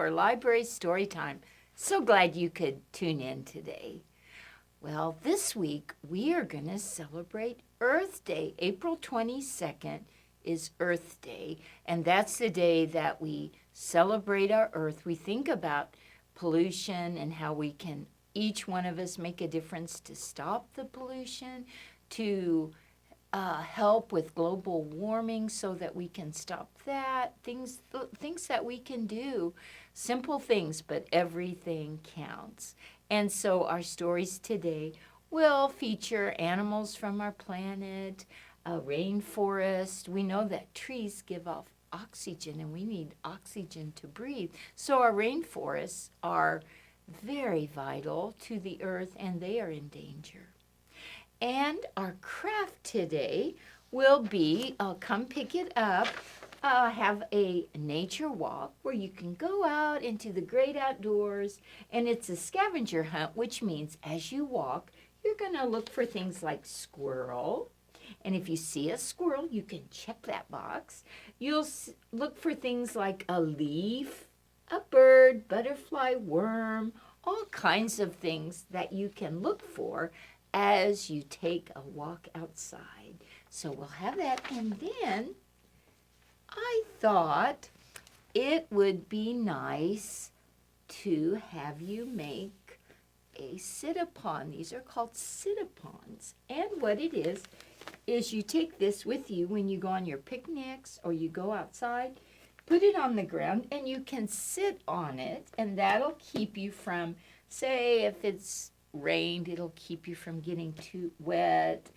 for Library Storytime. So glad you could tune in today. Well, this week we are going to celebrate Earth Day. April 22nd is Earth Day, and that's the day that we celebrate our Earth. We think about pollution and how we can, each one of us, make a difference to stop the pollution, to help with global warming so that we can stop that. Things that we can do, simple things, but everything counts. And so our stories today will feature animals from our planet, a rainforest. We know that trees give off oxygen and we need oxygen to breathe. So our rainforests are very vital to the earth and they are in danger. And our craft today will be, come pick it up, have a nature walk where you can go out into the great outdoors, and it's a scavenger hunt, which means as you walk, you're going to look for things like squirrel. And if you see a squirrel, you can check that box. You'll look for things like a leaf, a bird, butterfly, worm, all kinds of things that you can look for as you take a walk outside. So we'll have that. And then I thought it would be nice to have you make a sit-upon. These are called sit-upons. And what it is you take this with you when you go on your picnics or you go outside, put it on the ground, and you can sit on it, and that'll keep you from, say, if it's rained, it'll keep you from getting too wet,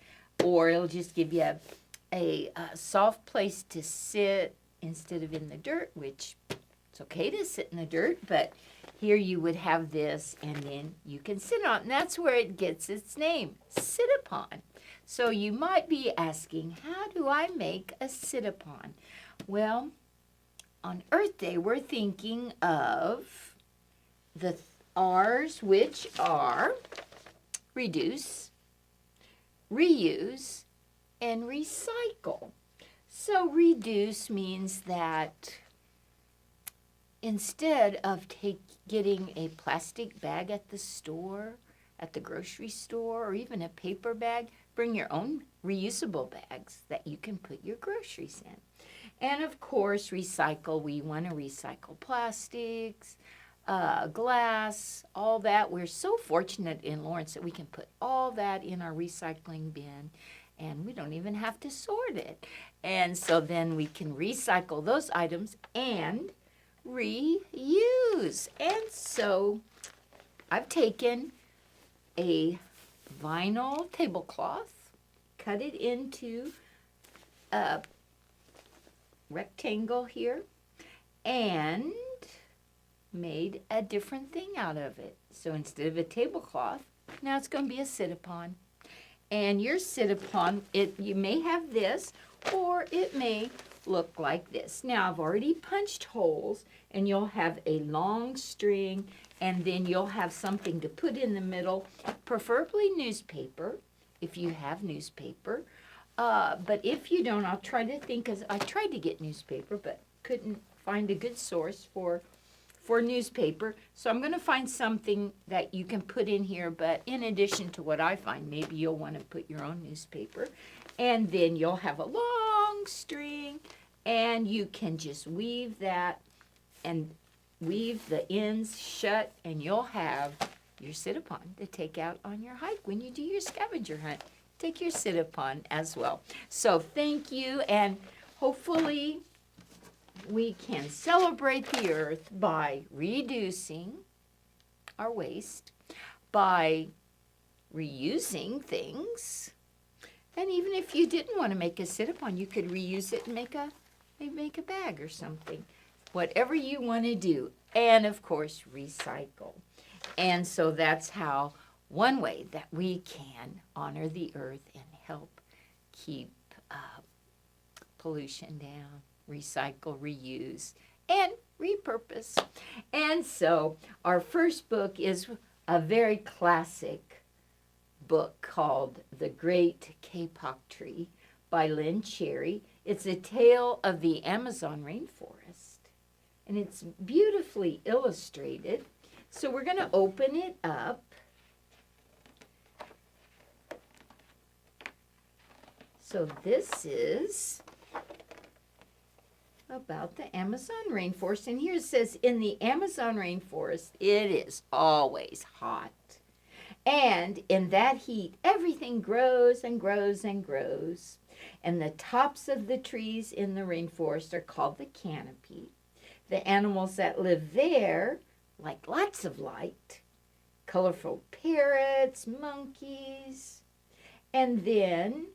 or it'll just give you a soft place to sit instead of in the dirt, which it's okay to sit in the dirt, but here you would have this, and then you can sit on it, and that's where it gets its name, sit-upon. So you might be asking, how do I make a sit-upon? Well, on Earth Day, we're thinking of the R's, which are reduce, reuse, and recycle. So reduce means that instead of getting a plastic bag at the store, at the grocery store, or even a paper bag, bring your own reusable bags that you can put your groceries in. And of course, recycle. We want to recycle plastics, glass, all that. We're so fortunate in Lawrence that we can put all that in our recycling bin and we don't even have to sort it. And so then we can recycle those items and reuse. And so I've taken a vinyl tablecloth, cut it into a rectangle here, and made a different thing out of it. So instead of a tablecloth, now it's going to be a sit-upon. And your sit-upon, you may have this, or it may look like this. Now I've already punched holes, and you'll have a long string, and then you'll have something to put in the middle, preferably newspaper, if you have newspaper. But if you don't, I'll try to think, because I tried to get newspaper, but couldn't find a good source for newspaper. So I'm going to find something that you can put in here, but in addition to what I find, maybe you'll want to put your own newspaper. And then you'll have a long string, and you can just weave that and weave the ends shut, and you'll have your sit-upon to take out on your hike when you do your scavenger hunt. Take your sit-upon as well. So thank you, and hopefully we can celebrate the earth by reducing our waste, by reusing things, and even if you didn't want to make a sit-upon, you could reuse it and maybe make a bag or something. Whatever you want to do, and of course recycle. And so that's how one way that we can honor the earth and help keep pollution down, recycle, reuse, and repurpose. And so our first book is a very classic book called The Great Kapok Tree by Lynn Cherry. It's a tale of the Amazon rainforest. and it's beautifully illustrated. So we're going to open it up. So this is about the Amazon rainforest. And here it says, in the Amazon rainforest, it is always hot. And in that heat, everything grows and grows and grows. And the tops of the trees in the rainforest are called the canopy. The animals that live there like lots of light. Colorful parrots, monkeys. And then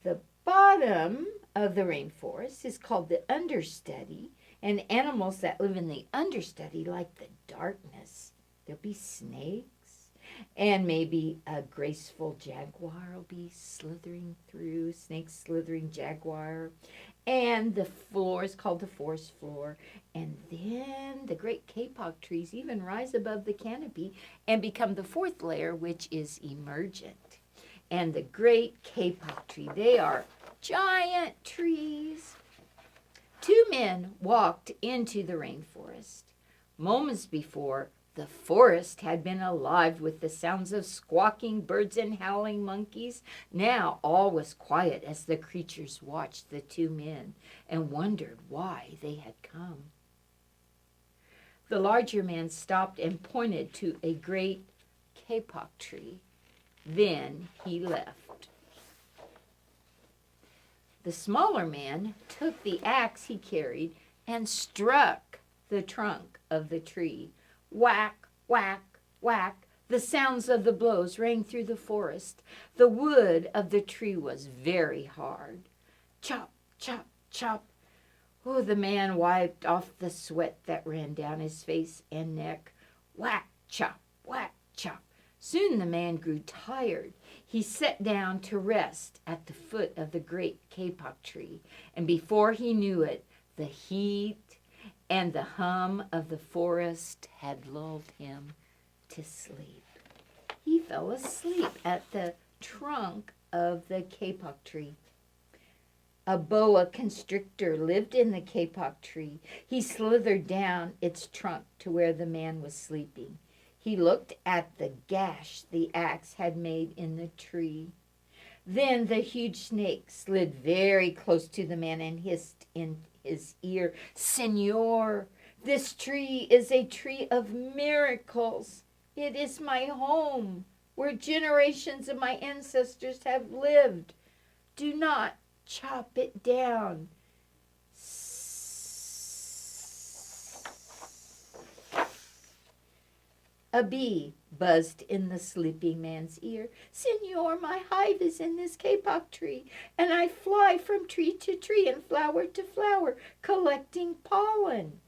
the bottom of the rainforest is called the understudy, and animals that live in the understudy like the darkness. There'll be snakes, and maybe a graceful jaguar will be slithering through, snake slithering jaguar, and the floor is called the forest floor, and then the great kapok trees even rise above the canopy and become the fourth layer, which is emergent. And the great kapok tree, they are giant trees. Two men walked into the rainforest. Moments before, the forest had been alive with the sounds of squawking birds and howling monkeys. Now all was quiet as the creatures watched the two men and wondered why they had come. The larger man stopped and pointed to a great kapok tree. Then he left. The smaller man took the axe he carried and struck the trunk of the tree. Whack, whack, whack. The sounds of the blows rang through the forest. The wood of the tree was very hard. Chop, chop, chop. Oh, the man wiped off the sweat that ran down his face and neck. Whack, chop, whack, chop. Soon the man grew tired. He sat down to rest at the foot of the great kapok tree, and before he knew it, the heat and the hum of the forest had lulled him to sleep. He fell asleep at the trunk of the kapok tree. A boa constrictor lived in the kapok tree. He slithered down its trunk to where the man was sleeping. He looked at the gash the axe had made in the tree. Then the huge snake slid very close to the man and hissed in his ear, "Senor, this tree is a tree of miracles. It is my home, where generations of my ancestors have lived. Do not chop it down." A bee buzzed in the sleeping man's ear. "Senor, my hive is in this kapok tree, and I fly from tree to tree and flower to flower, collecting pollen.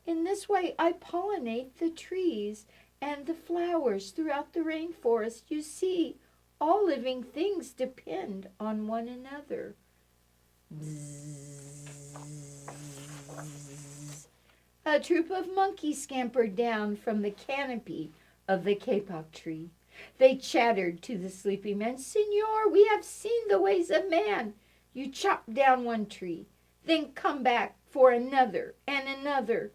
In this way, I pollinate the trees and the flowers throughout the rainforest. You see, all living things depend on one another." Bzzz. A troop of monkeys scampered down from the canopy of the kapok tree. They chattered to the sleeping man, "Senor, we have seen the ways of man. You chop down one tree, then come back for another and another.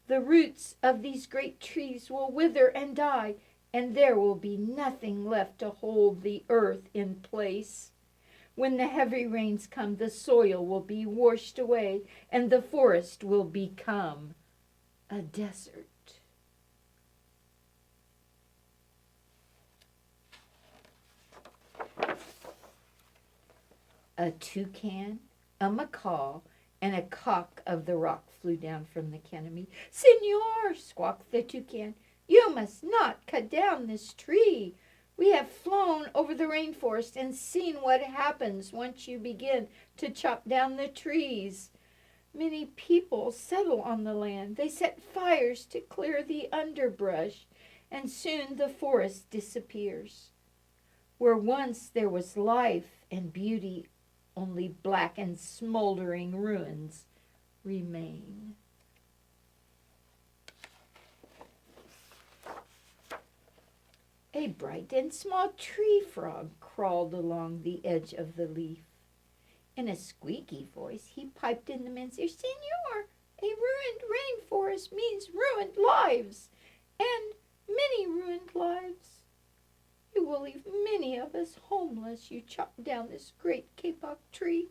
The roots of these great trees will wither and die, and there will be nothing left to hold the earth in place. When the heavy rains come, the soil will be washed away, and the forest will become a desert." A toucan, a macaw, and a cock of the rock flew down from the canopy. "Senor," squawked the toucan, "you must not cut down this tree. We have flown over the rainforest and seen what happens once you begin to chop down the trees. Many people settle on the land. They set fires to clear the underbrush, and soon the forest disappears. Where once there was life and beauty, only black and smoldering ruins remain." A bright and small tree frog crawled along the edge of the leaf. In a squeaky voice, he piped in the man's ear, "Senor, A ruined rainforest means ruined lives, and many ruined lives. You will leave many of us homeless. You chop down this great kapok tree.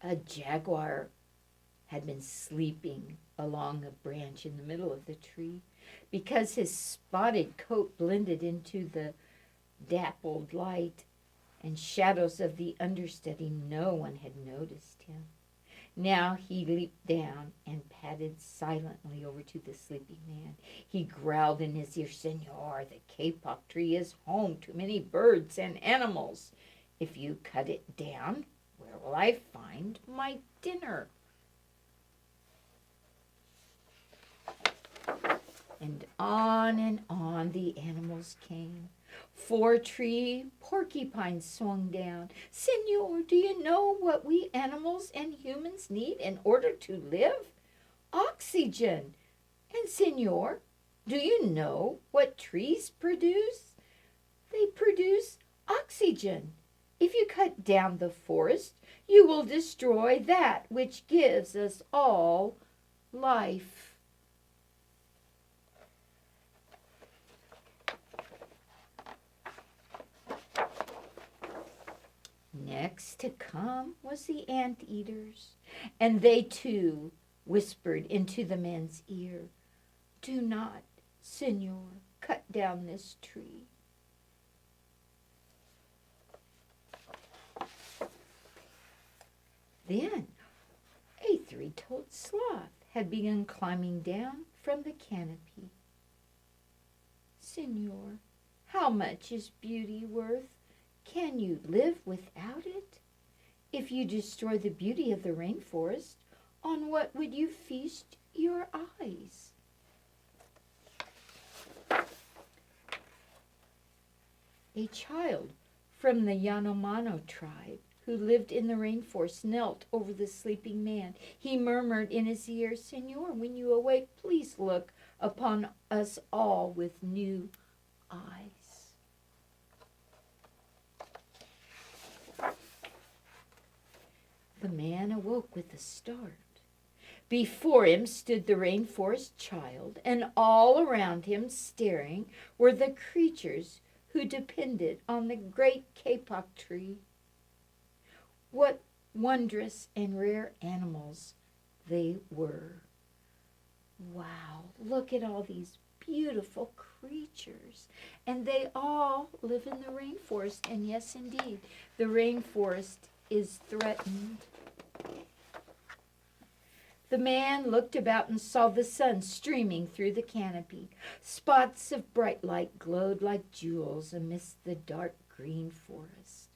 A jaguar had been sleeping along a branch in the middle of the tree. Because his spotted coat blended into the dappled light and shadows of the understudy, no one had noticed him. Now he leaped down and padded silently over to the sleeping man. He growled in his ear, "Senor, the kapok tree is home to many birds and animals. If you cut it down, where will I find my dinner?" And on the animals came. 4-tree porcupines swung down. "Senor, do you know what we animals and humans need in order to live? Oxygen. And senor, do you know what trees produce? They produce oxygen. If you cut down the forest, you will destroy that which gives us all life." Next to come was the anteaters, and they too whispered into the man's ear, "Do not, senor, cut down this tree." Then a 3-toed sloth had begun climbing down from the canopy. "Senor, how much is beauty worth? Can you live without it? If you destroy the beauty of the rainforest, on what would you feast your eyes?" A child from the Yanomamo tribe who lived in the rainforest knelt over the sleeping man. He murmured in his ear, "Senor, when you awake, please look upon us all with new eyes." The man awoke with a start. Before him stood the rainforest child, and all around him, staring, were the creatures who depended on the great kapok tree. What wondrous and rare animals they were. Wow, look at all these beautiful creatures. And they all live in the rainforest. And yes, indeed, the rainforest is threatened. The man looked about and saw the sun streaming through the canopy. Spots of bright light glowed like jewels amidst the dark green forest.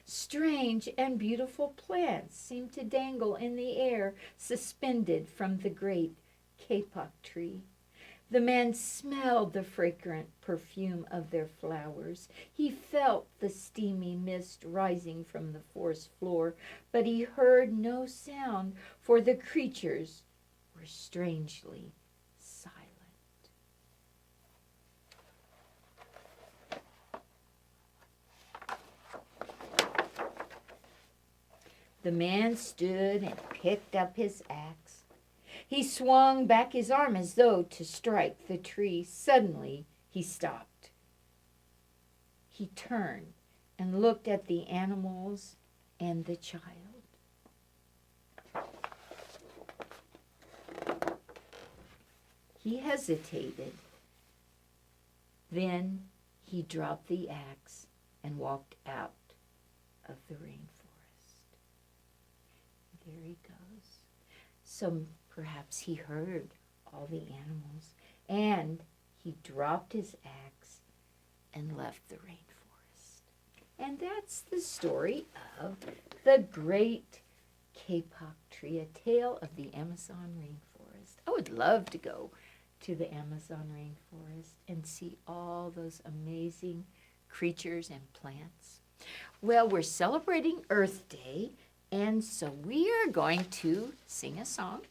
Strange and beautiful plants seemed to dangle in the air, suspended from the great kapok tree. The man smelled the fragrant perfume of their flowers. He felt the steamy mist rising from the forest floor, but he heard no sound, for the creatures were strangely silent. The man stood and picked up his axe. He swung back his arm as though to strike the tree. Suddenly, he stopped. He turned and looked at the animals and the child. He hesitated. Then he dropped the axe and walked out of the rainforest. There he goes. So perhaps he heard all the animals, and he dropped his axe and left the rainforest. And that's the story of the great kapok tree, a tale of the Amazon rainforest. I would love to go to the Amazon rainforest and see all those amazing creatures and plants. Well, we're celebrating Earth Day, and so we are going to sing a song.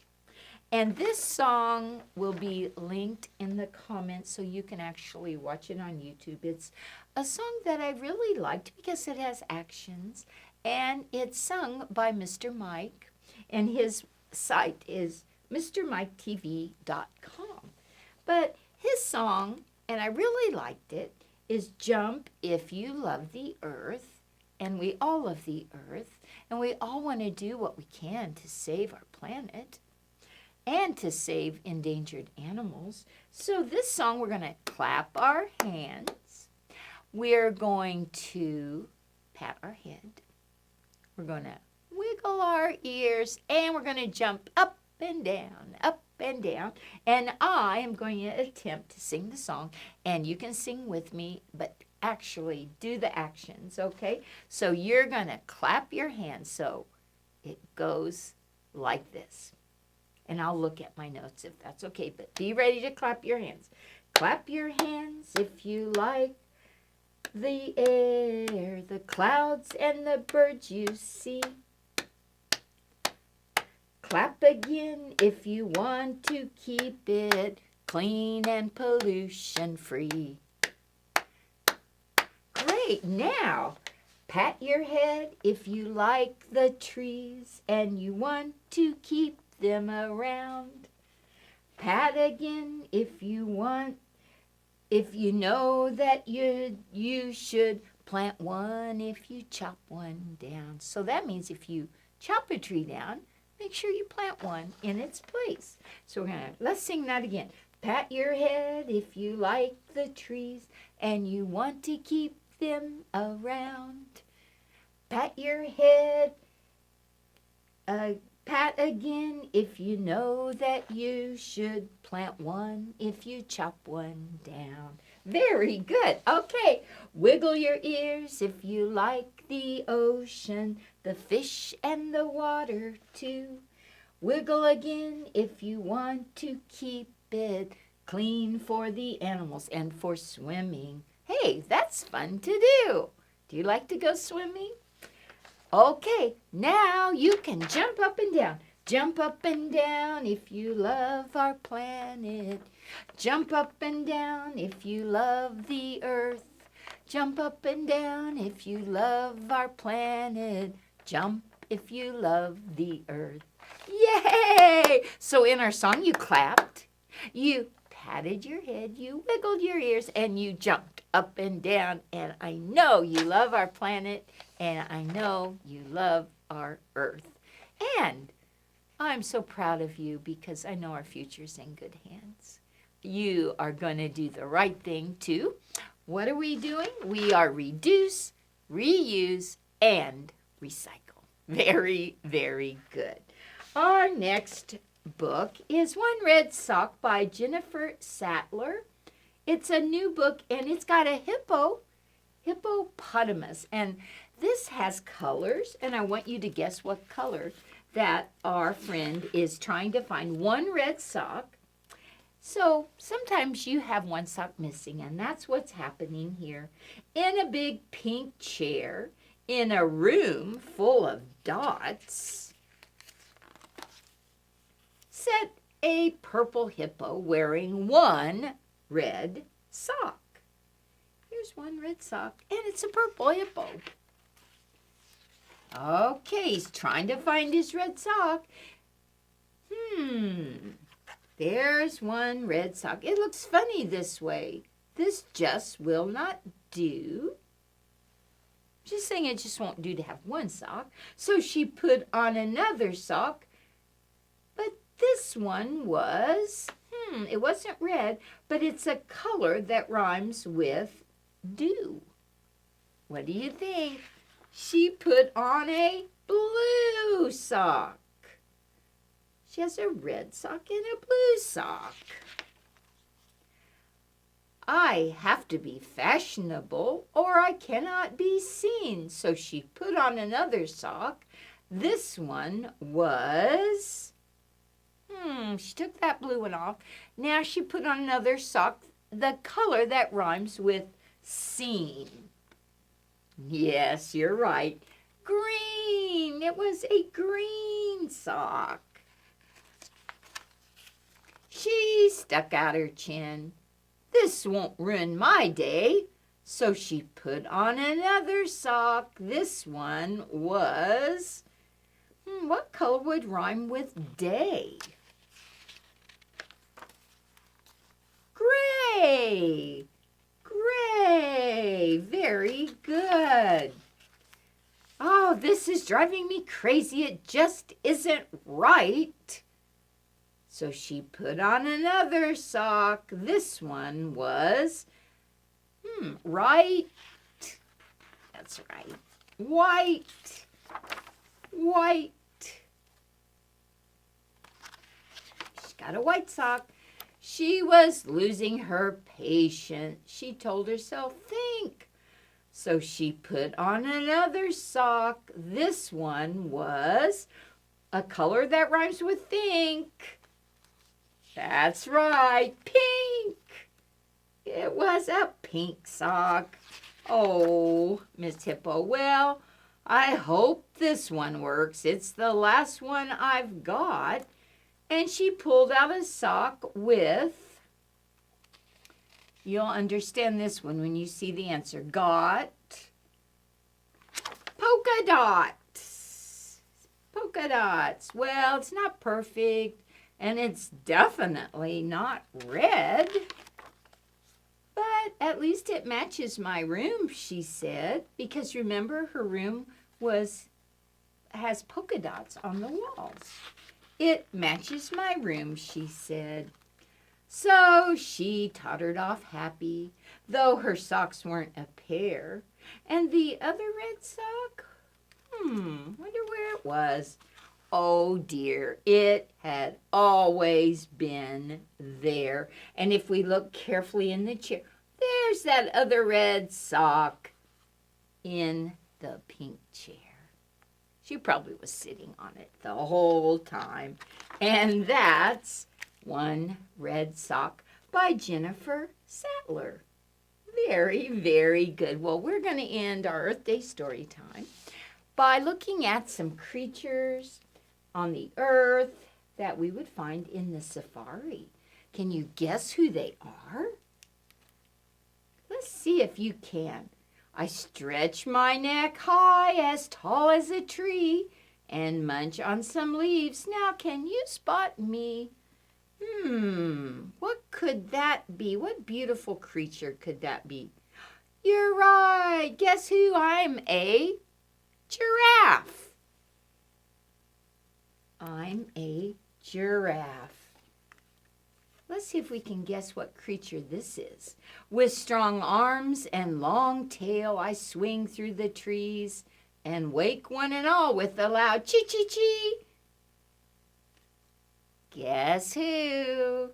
And this song will be linked in the comments so you can actually watch it on YouTube. It's a song that I really liked because it has actions and it's sung by Mr. Mike, and his site is mrmiketv.com. But his song, and I really liked it, is Jump If You Love the Earth, and we all love the earth, and we all want to do what we can to save our planet and to save endangered animals. So this song, we're going to clap our hands. We're going to pat our head. We're going to wiggle our ears, and we're going to jump up and down, up and down. And I am going to attempt to sing the song, and you can sing with me, but actually do the actions, okay? So you're going to clap your hands. So it goes like this. And I'll look at my notes if that's okay, but be ready to clap your hands. Clap your hands if you like the air, the clouds, and the birds you see. Clap again if you want to keep it clean and pollution-free. Great, now pat your head if you like the trees and you want to keep them around. Pat again if you know that you should plant one if you chop one down. So that means if you chop a tree down, make sure you plant one in its place. So let's sing that again. Pat your head if you like the trees and you want to keep them around. Pat your head, pat again if you know that you should plant one if you chop one down. Very good. Okay, wiggle your ears if you like the ocean, the fish and the water too. Wiggle again if you want to keep it clean for the animals and for swimming. Hey, that's fun to do. Do you like to go swimming? Okay, now you can jump up and down. Jump up and down if you love our planet. Jump up and down if you love the earth. Jump up and down if you love our planet. Jump if you love the earth. Yay! So in our song, you clapped, you patted your head, you wiggled your ears, and you jumped up and down. And I know you love our planet, and I know you love our earth. And I'm so proud of you because I know our future's in good hands. You are going to do the right thing too. What are we doing? We are reduce, reuse, and recycle. Very, very good. Our next book is One Red Sock by Jennifer Sattler. It's a new book, and it's got a hippopotamus. And this has colors, and I want you to guess what color that our friend is trying to find. One red sock. So sometimes you have one sock missing, and that's what's happening here. In a big pink chair, in a room full of dots, sat a purple hippo wearing one red sock. Here's one red sock, and it's a purple hippo. Okay, he's trying to find his red sock. There's one red sock. It looks funny this way. This just will not do. She's saying it just won't do to have one sock. So she put on another sock. But this one was, it wasn't red, but it's a color that rhymes with dew. What do you think? She put on a blue sock. She has a red sock and a blue sock. I have to be fashionable or I cannot be seen. So she put on another sock. This one was, she took that blue one off. Now she put on another sock, the color that rhymes with seen. Yes, you're right. Green. It was a green sock. She stuck out her chin. This won't ruin my day. So she put on another sock. This one was, what color would rhyme with day? Gray. Gray. Very good. Oh, this is driving me crazy. It just isn't right. So she put on another sock. This one was, right. That's right. White. White. She's got a white sock. She was losing her patience. She told herself, think. So she put on another sock. This one was a color that rhymes with think. That's right, pink. It was a pink sock. Oh, Miss Hippo, well, I hope this one works. It's the last one I've got. And she pulled out a sock with, you'll understand this one when you see the answer, got polka dots. Polka dots. Well, it's not perfect, and it's definitely not red. But at least it matches my room, she said, because remember her room has polka dots on the walls. It matches my room, she said. So she tottered off happy, though her socks weren't a pair. And the other red sock? Wonder where it was. Oh dear, it had always been there. And if we look carefully in the chair, there's that other red sock in the pink chair. She probably was sitting on it the whole time. And that's One Red Sock by Jennifer Sattler. Very, very good. Well, we're going to end our Earth Day story time by looking at some creatures on the earth that we would find in the safari. Can you guess who they are? Let's see if you can. I stretch my neck high, as tall as a tree, and munch on some leaves. Now, can you spot me? What could that be? What beautiful creature could that be? You're right. Guess who? I'm a giraffe. I'm a giraffe. Let's see if we can guess what creature this is. With strong arms and long tail, I swing through the trees and wake one and all with a loud chee-chee-chee. Guess who?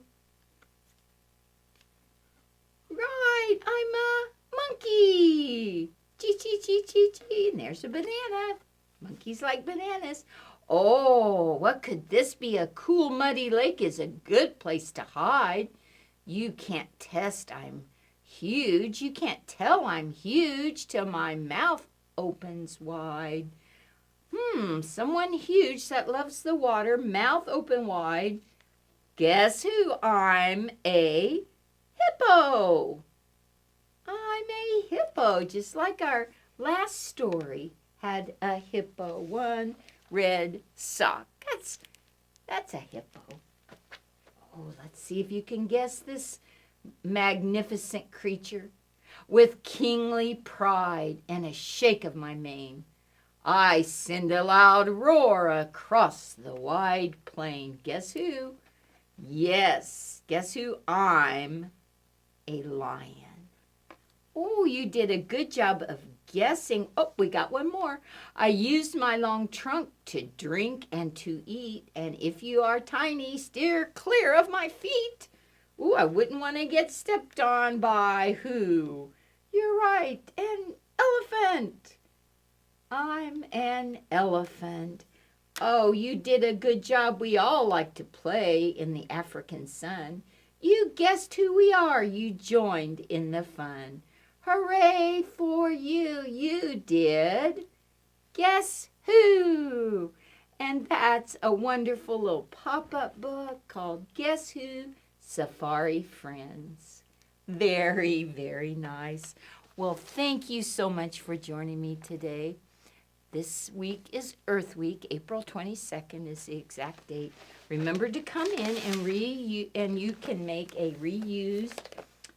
Right, I'm a monkey. Chee-chee-chee-chee-chee. And there's a banana. Monkeys like bananas. Oh, what could this be? A cool, muddy lake is a good place to hide. You can't test I'm huge. You can't tell I'm huge till my mouth opens wide. Someone huge that loves the water, mouth open wide. Guess who? I'm a hippo. I'm a hippo, just like our last story had a hippo. One red sock. That's a hippo. Oh, let's see if you can guess this magnificent creature. With kingly pride and a shake of my mane, I send a loud roar across the wide plain. Guess who? Yes, guess who? I'm a lion. Oh, you did a good job of guessing. Oh, we got one more. I used my long trunk to drink and to eat, and if you are tiny, steer clear of my feet. Ooh, I wouldn't want to get stepped on by who? You're right, an elephant. I'm an elephant. Oh, you did a good job. We all like to play in the African sun. You guessed who we are. You joined in the fun. Hooray for you, you did. Guess who? And that's a wonderful little pop-up book called Guess Who? Safari Friends. Very, very nice. Well, thank you so much for joining me today. This week is Earth Week. April 22nd is the exact date. Remember to come in and you can make a reused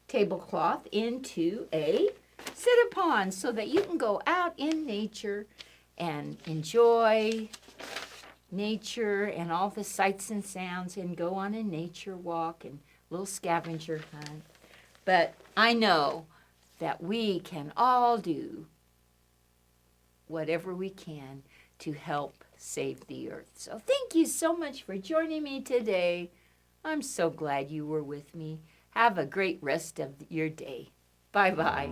tablecloth into a sit-upon so that you can go out in nature and enjoy nature and all the sights and sounds and go on a nature walk and little scavenger hunt. But I know that we can all do whatever we can to help save the earth. So thank you so much for joining me today. I'm so glad you were with me. Have a great rest of your day. Bye-bye.